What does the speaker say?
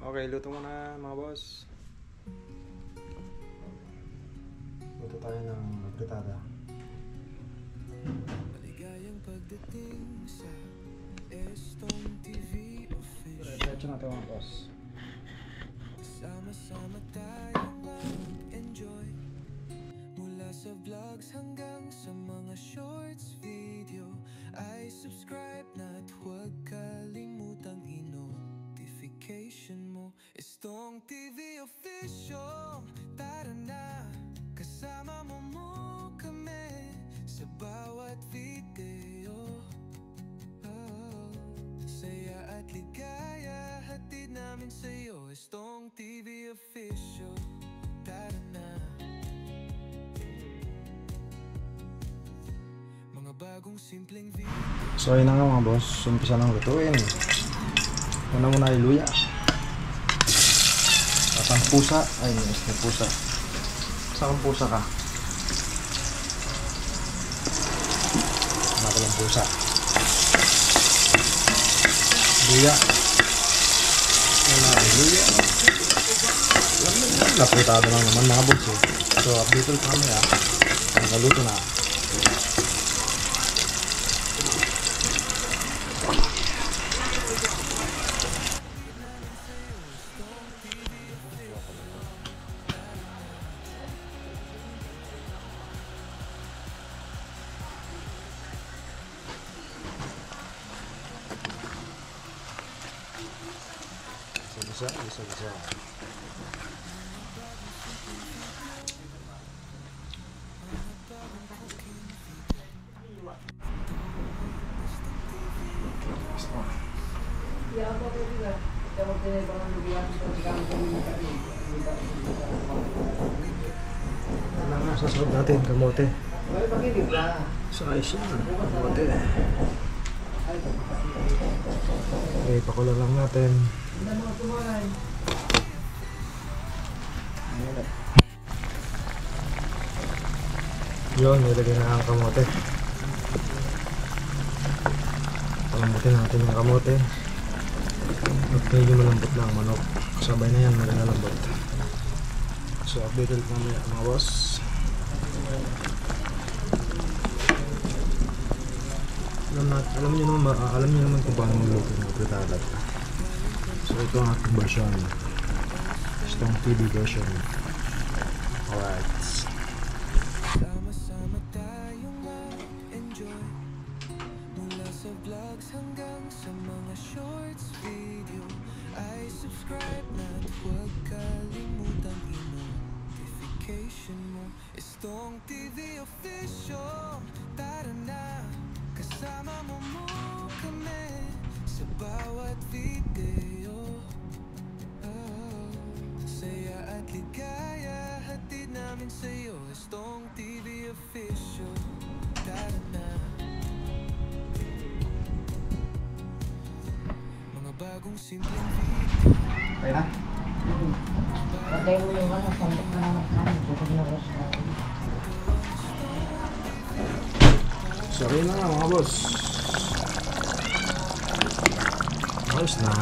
Okay, luto muna mga boss. Luto tayo ng fritada. Maligayang pagdating sa Estong TV official. Diretso natin mga boss. Sama-sama tayong mag-enjoy, mula sa vlogs hanggang sa mga shorts video. Ay subscribe na at huwag kalimutang i-notification mo. Estong TV official, tara na, kasama mo kami sa bawat video. Saya at ligaya, hatid namin sa'yo. Estong TV official, tara na. Mga bagong simpleng video. So ayun na nga mga boss, umpisa nang lutuin. Una muna ay luya. At ang pusa, ay yes, may pusa. Saan ang pusa ka? Nakulang pusa. Luya. Ayun na, luya. Napritado lang naman mga boss eh. So update ulit kami ah. Nagaluto na. Bisa. Ano nga, sasagot natin, kamote. Sa ayos yan, kamote. Okay, pakulo lang natin. Yun, nilagay na ang kamote. Palambutin natin yung kamote. At medyo malambot lang manok. Kasabay na yan, malalambot. So update ulit namin mga boss. Alam niyo naman kung paano magluto ng fritada. So ito ang ating version. Estong TV version. Alright. Sama-sama tayong mag-enjoy, mula sa vlogs hanggang sa mga shorts video. Ay subscribe na at huwag kalimutang i-notification mo. Estong TV official, tara na, kasama mo kami sa bawat video. Saya at ligaya, hatid namin sa'yo. Estong TV official, tara na. Mga bagong simpleng video. Okay na? Patay mo yung ano, sandok na naman kami. Bukod na rin sa So ayun na nga mga boss. Ayos na.